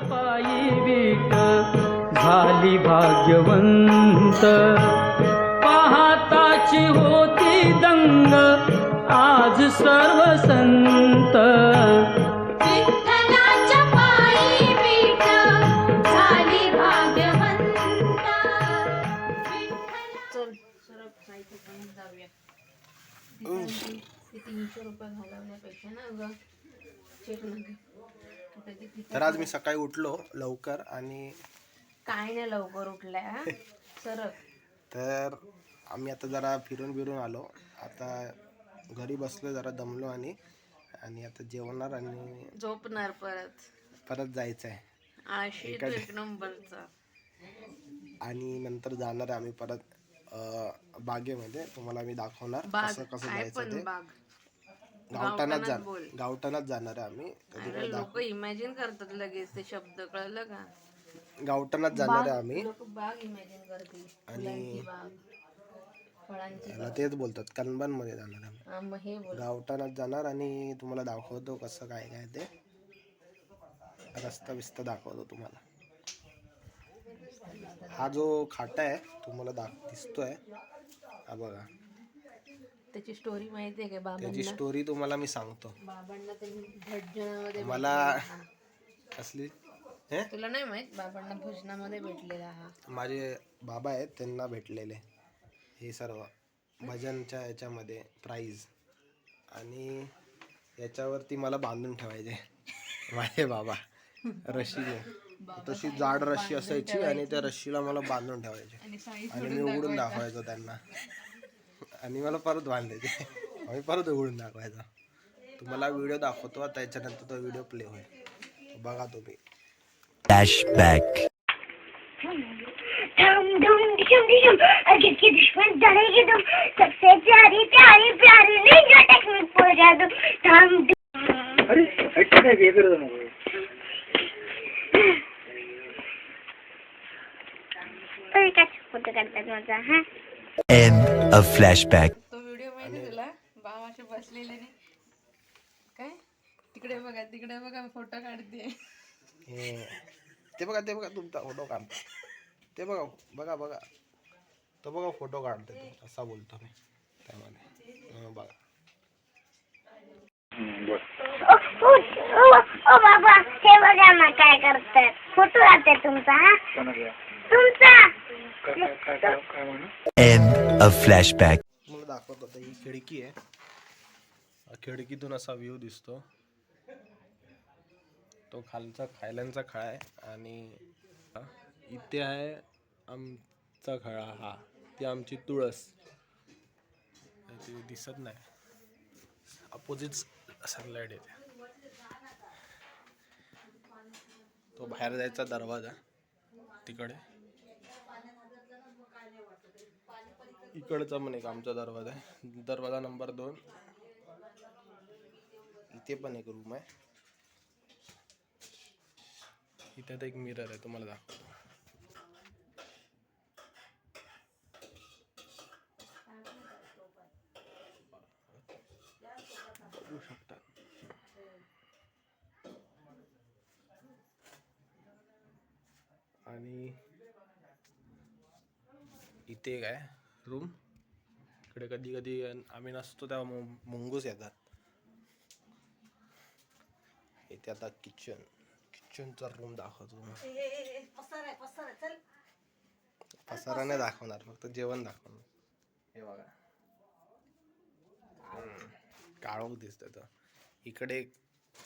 पायी वीट झाली भाग्यवंत, पाहताची होती दंग आज सर्व संत. विठ्ठलाच्या पायी वीट झाली भाग्यवंत. चल सरक साहित्य पण जाऊया. ते 300 रुपये घालवण्यापेक्षा ना ग चेक नका. तर आज मी सकाळी उठलो लवकर आणि काय नाही लवकर उठलाय सरक. तर आम्ही आता जरा फिरून आलो. आता घरी बसलो, जरा दमलो आणि आता जेवणार आणि झोपणार परत जायचं आहे आळशी तू एक नंबरचा. आणि नंतर जाणार आम्ही परत बागेमध्ये. तुम्हाला मी दाखवणार कसं जायचं ते. गावठाणात जाणार आहे आम्ही. अरे लोक इमॅजिन करतात लगेच ते शब्द, कळलं का? गावठाणात जाणार आहे आम्ही. लोक बाग इमॅजिन करतील, फुलांची बाग, फळांची बाग. तेच बोलतात. कनबान मध्ये जाणार आम्ही. मग हे बोल. गावठाणात जाणार आणि तुम्हाला दाखवतो कसं काय काय ते. रस्ता बिस्ता दाखवतो तुम्हाला. हा जो खाटा आहे तुम्हाला दिसतोय, हा बघा. त्याची स्टोरी माहिती आहे का बाबांना? त्याची स्टोरी तुम्हाला मी सांगतो. बाबांना ते भजनामध्ये मला असली तुला नाही माहित? बाबांना भजनामध्ये भेटलेला हा. माझे बाबा आहेत, त्यांना भेटलेले हे सर्व भजनच्या याच्यामध्ये प्राईज. आणि याच्यावरती मला बांधून ठेवायचे माझे बाबा रशीने. तशी जाड रशी असायची आणि त्या रशीला मला बांधून ठेवायचे आणि मी उघडून दाखवायचो त्यांना आणि मला परत बांधायचे. आम्ही परत उघडून दाखवायचा. तुम्हाला व्हिडिओ दाखवतो, त्याच्यानंतर तो व्हिडिओ प्ले होईल, बघा तुम्ही. फ्लॅशबॅक. के दुश्मन डरेगी तुम, सबसे प्यारी प्यारी प्यारी निंजा टेक्निक पूजा दो हम. अरे अच्छा काय हे करत नको. तुम्ही काय फोटो काढतात माझा? हा End of flashback. तो व्हिडिओ माहिती तुला? बाबा असे बसलेले नाही काय, तिकडे बघा फोटो काढते. ते बघा तुमचा फोटो काढतो. ते बघा तो बघा फोटो काढतो तो, असा बोलतो मी त्यामध्ये. बघा ओ बाबा, हे बघा ना काय करतात. फोटो राहते तुमचा. हा तुमचा. End of flashback. मला दाखवतो. आता ही खिडकी आहे, खिडकीतून असा व्ह्यू दिसतो. तो खालचा खायल्यांचा खळा आहे आणि इथे आहे आमचा खळा. हा ती आमची तुळस. ती दिसत नाही, अपोजिट सनलाईट येते. तो बाहेर जायचा दरवाजा तिकडे. इकडचा पण एक आमचा दरवाजा आहे, दरवाजा नंबर 2. इथे पण एक रूम आहे. इथे एक मिरर आहे, तुम्हाला दाखवतो. बघू शकता. आणि इथे एक आहे रूम. इकडे कधी कधी आम्ही नसतो तेव्हा मुंगूस येतात. इथे आता किचनचा रूम दाखवतो. पसारा नाही दाखवणार, फक्त जेवण दाखवणार. हे बघा काळोख दिसत. इकडे एक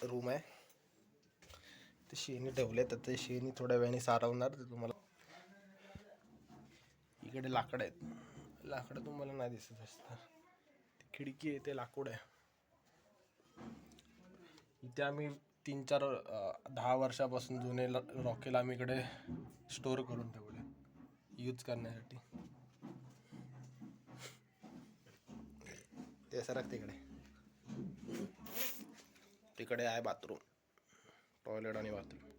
रूम आहे, ते शेणी ठेवले, तर ते शेणी थोड्या वेळाने सारवणार ते तुम्हाला. इकडे लाकड आहेत, लाकडं तुम्हाला नाही दिसत असतात. खिडकी आहे, ते लाकूड आहे. इथे आम्ही 3-4-10 वर्षापासून जुने रॉकेल आम्ही इकडे स्टोअर करून ठेवले यूज करण्यासाठी. ते सरक तिकडे आहे बाथरूम, टॉयलेट आणि बाथरूम.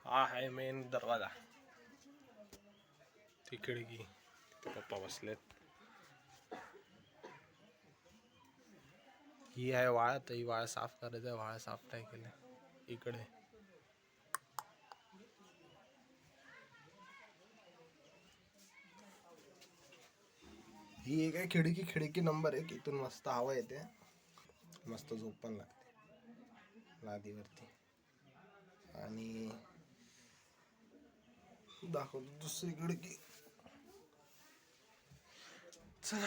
हा आहे मेन दरवाजा. ती खिडकी, पप्पा बसलेत. ही आहे वाळ, तर ही वाळ साफ करायचं आहे. वाळ साफ नाही केलं. इकडे ही एक आहे खिडकी. खिडकी नंबर 1. इथून मस्त हवा येते, मस्त झोप पण लागते लादीवरती. आणि दाखवतो दुसरी खिडकी. चला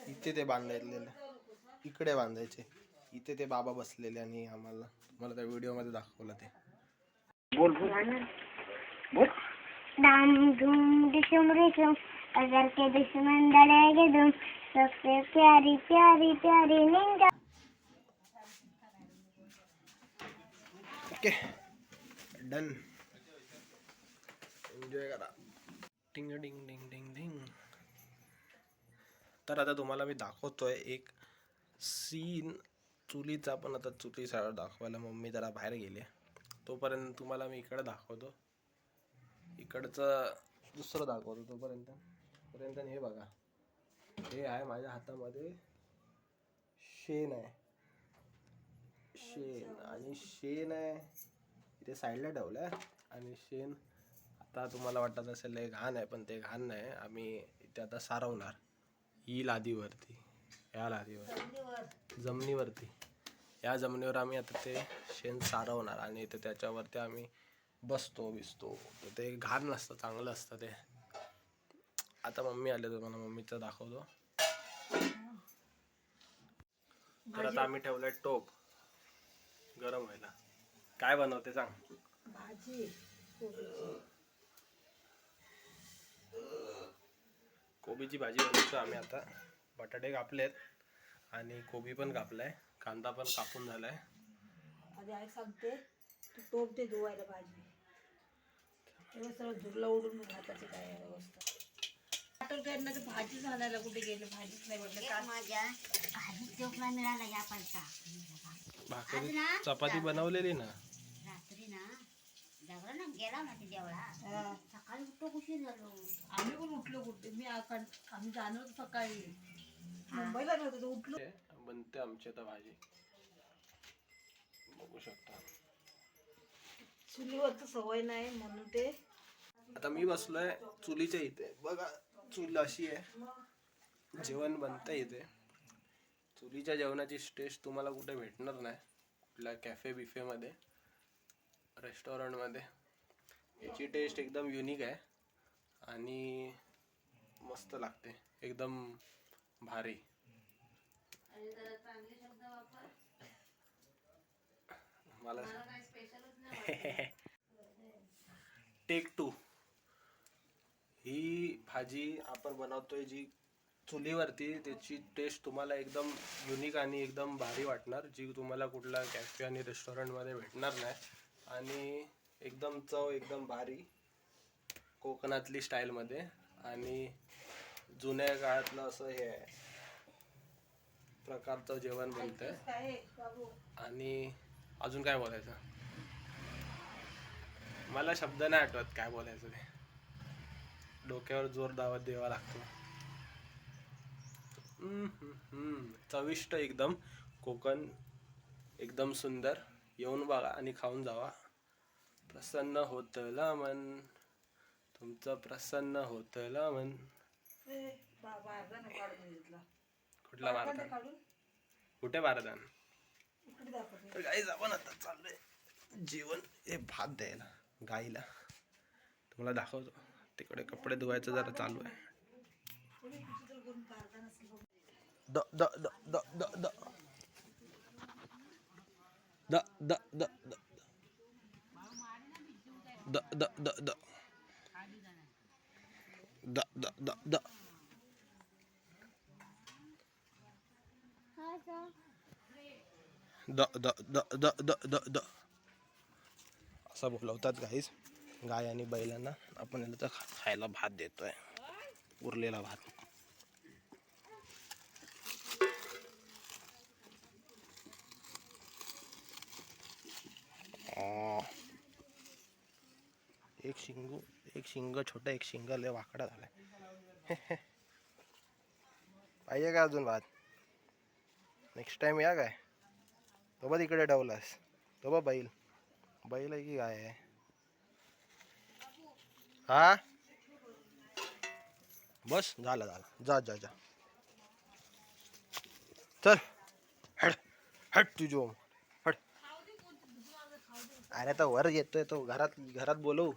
इथे ते बांधायलेलं, इकडे बांधायचे. इथे ते बाबा बसलेले आणि आम्हाला तुम्हाला त्या व्हिडिओ मध्ये दाखवलं ते. बोल बोल बोल. डाम धूम डिशुम रिशुम अगर के दुश्मन डरेगे तुम सबसे प्यारी प्यारी प्यारी निंजा. Okay done. एन्जॉय करा. टिंग डिंग डिंग डिंग डिंग. तर आता तुम्हाला मी दाखवतोय एक सीन चुलीचा. पण आता चुली सगळं दाखवायला मम्मी जरा बाहेर गेली, तोपर्यंत तुम्हाला मी इकडं दाखवतो. इकडचं दुसरं दाखवतो तोपर्यंत हे बघा. हे आहे माझ्या हातामध्ये शेण आहे. शेण आणि शेण आहे इथे साईडला ठेवलं आहे. आणि शेण आता तुम्हाला वाटत असेल हे घाण आहे, पण ते घाण नाही. आम्ही इथे आता सारवणार ही लादीवरती, या लादीवर जमिनीवरती. या जमिनीवर आम्ही आता ते शेण सारवणार आणि इथे त्याच्यावरती आम्ही बिसतो. तर ते घाण नसतं, चांगलं असतं ते. आता मम्मी आले, तुम्हाला मम्मीचं दाखवतो. तर आता आम्ही ठेवलंय टोप गरम व्हायला. काय बनवते सांग? भाजी कोबीची भाजी बनवतो आम्ही आता. बटाटे कापलेत आणि कोबी पण कापलाय, कांदा पण कापून झालाय. आधी आई सांगते तू टोप दे धुवायला भाजी. तेव्हा सगळं धुरला उडून हाताची काय अवस्था. वाटण करण्याचं भाजी झाल्याला कुठे गेलं, भाजीच नाही म्हटलं का. माझ्या भाजी चोपला मिळाला या पलता. भाकरी चपाती बनवलेली ना रात्री ना जागरण गेला ना ते देवळा. सकाळी उठतो कुशी झालो. आम्ही पण उठलो कुठे. आम्ही जाणार होतो सकाळी, मुंबईला नव्हतो तो उठलो. बनते आमची आता भाजी, बघू शकता. चुलीवरच सवय नाही म्हणून ते. आता मी बसलोय चुलीच्या इथे. बघा चूल अशी आहे, जेवण बनतंय इथे. चुलीच्या जेवणाची टेस्ट तुम्हाला कुठे भेटणार नाही, कुठल्या कॅफे बिफेमध्ये, रेस्टॉरंटमध्ये. याची टेस्ट एकदम युनिक आहे आणि मस्त लागते, एकदम भारी. मला टेक 2. ही भाजी आपण बनवतोय जी चुलीवरती, त्याची टेस्ट तुम्हाला एकदम युनिक आणि एकदम भारी वाटणार, जी तुम्हाला कुठल्या कॅफे आणि रेस्टॉरंटमध्ये भेटणार नाही. आणि एकदम चव एकदम भारी, कोकणातली स्टाईलमध्ये. आणि जुन्या काळातलं असं हे आहे प्रकारचं जेवण बनतंय. आणि अजून काय बोलायचं, मला शब्द नाही आठवत काय बोलायचं ते. डोक्यावर जोर दावत द्यावा लागतो. चविष्ट एकदम, कोकण एकदम सुंदर. येऊन बघा आणि खाऊन जावा. प्रसन्न होतलं मन, तुमचं प्रसन्न होतलं मन. कुठला बारदान? कुठे बारदान? तर गाईज आपण आता चाललोय जेवण हे भात द्यायला गाईला. तुम्हाला दाखवतो, तिकडे कपडे धुवायचं जरा चालू आहे. The the the the the the the the the the the the the the the the the. The the the the the the the असं बोलवतात गाईस. गाय आणि बैलांना आपण याला तर खायला भात देतोय, उरलेला भात. एक शिंग छोटं, एक शिंग लय वाकडा झालाय. पाहिजे का अजून भात? नेक्स्ट टाइम या काय? तो बघ इकडे ठेवलास, तो बघ बैल आहे की काय आहे? हा बस झालं जा जा जा चल. हट हट तुझो हट. अरे तो वर येतोय, तो घरात बोलव.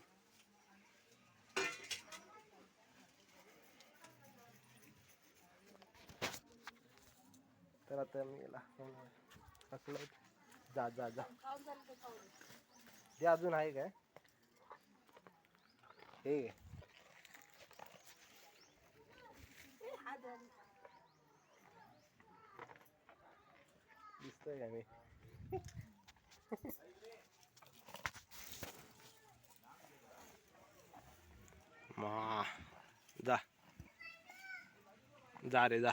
तर आता मी जा जा जा ते अजून आहे काय? हे दिसतोय का मी? जा जा रे जा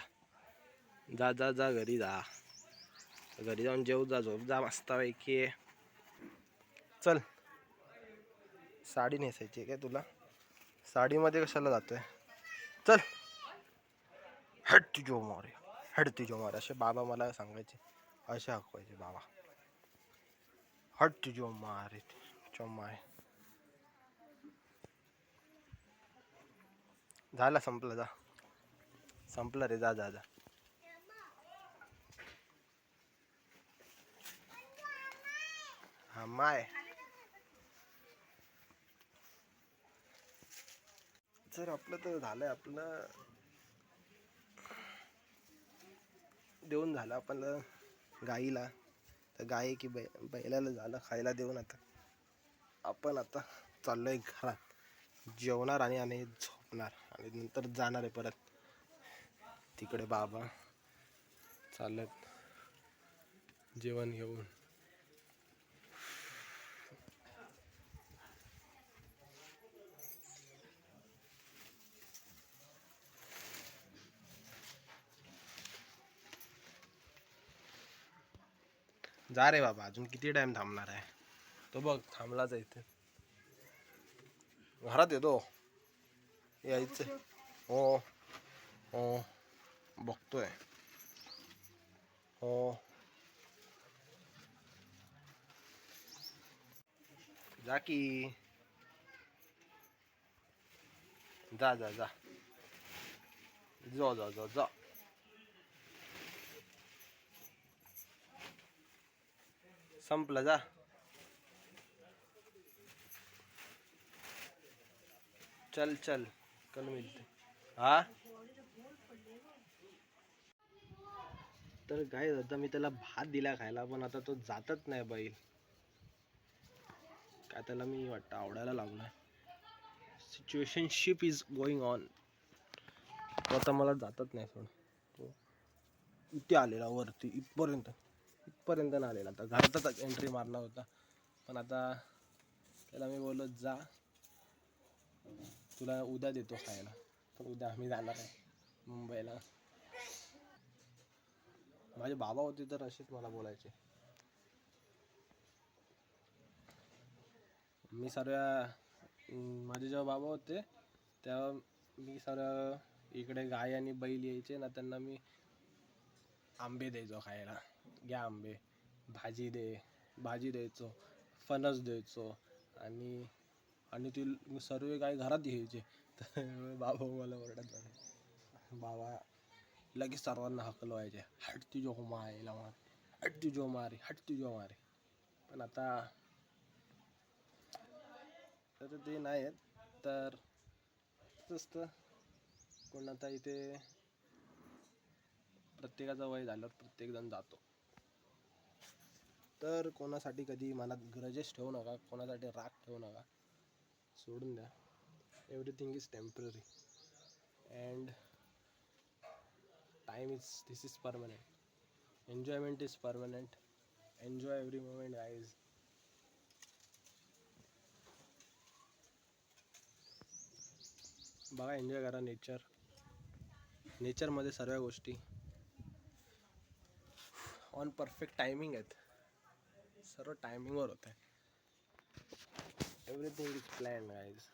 जा जा जा घरी जा. घरी जाऊन जेव जा, झोप जा मस्त पैकी. चल. साडी नेसायची काय तुला? साडीमध्ये कशाला जातोय? चल. हट तुझो मारे, हट तुझो मारे असे बाबा मला सांगायचे, असे हाकवायचे बाबा. हट तुझो मारे चोमाय. झालं, संपलं, जा संपलं रे, जा जा जा. हा माय जर आपलं तर झालंय, आपलं देऊन झालं आपण गाईला. तर गाई की बैलाला झालं खायला देऊन. आता आपण आता चाललोय घरात, जेवणार आणि झोपणार आणि नंतर जाणार आहे परत तिकडे. बाबा चालत जेवण घेऊन. जा रे बाबा, अजून किती टाइम थांबणार आहे? तो बघ थांबलाच आहे इथे. घरात येतो यायचं. हो हो बघतोय. हो जा की, जा जा जा जा जा जा जा. संपलं, जा. चल चल कल मिळते. हा तर काय आता मी त्याला भात दिला खायला, पण आता तो जातच नाही बैल. काय त्याला मी वाटतं आवडायला लागलाय. Situationship is going on. तो आता मला जातच नाही सोड. तो इथे आलेला वरती, इथपर्यंत नाही आलेला. आता घरातच एंट्री मारला होता, पण आता त्याला मी बोललो जा, तुला उद्या देतो खायला. तर उद्या आम्ही जाणार आहे मुंबईला. माझे बाबा होते तर असेच मला बोलायचे. मी माझे जेव्हा बाबा होते तेव्हा मी इकडे गाय आणि बैल यायचे ना, त्यांना मी आंबे द्यायचो खायला. घ्या आंबे, भाजी द्यायचो, फणस द्यायचो. आणि ती सर्व गाय घरात यायचे. तर बाबा मला ओरडत होते. बाबा लगेच सर्वांना हकलवायचे, हट तुझो मारेला मार, हट तुझो मारे, हट तुझो मारे. पण आता तर ते नाही आहेत. तर असतं कोण आता इथे प्रत्येकाचं वय झालं, प्रत्येकजण जातो. तर कोणासाठी कधी मनात ग्रजेस ठेवू नका, कोणासाठी राग ठेवू नका, सोडून द्या. Everything is temporary and this is permanent. Enjoyment is permanent. Enjoy every moment, guys. बघा, एन्जॉय करा नेचरमध्ये सर्व गोष्टी ऑन परफेक्ट टायमिंग आहेत. सर्व टायमिंगवर होत आहे. Everything is plan guys.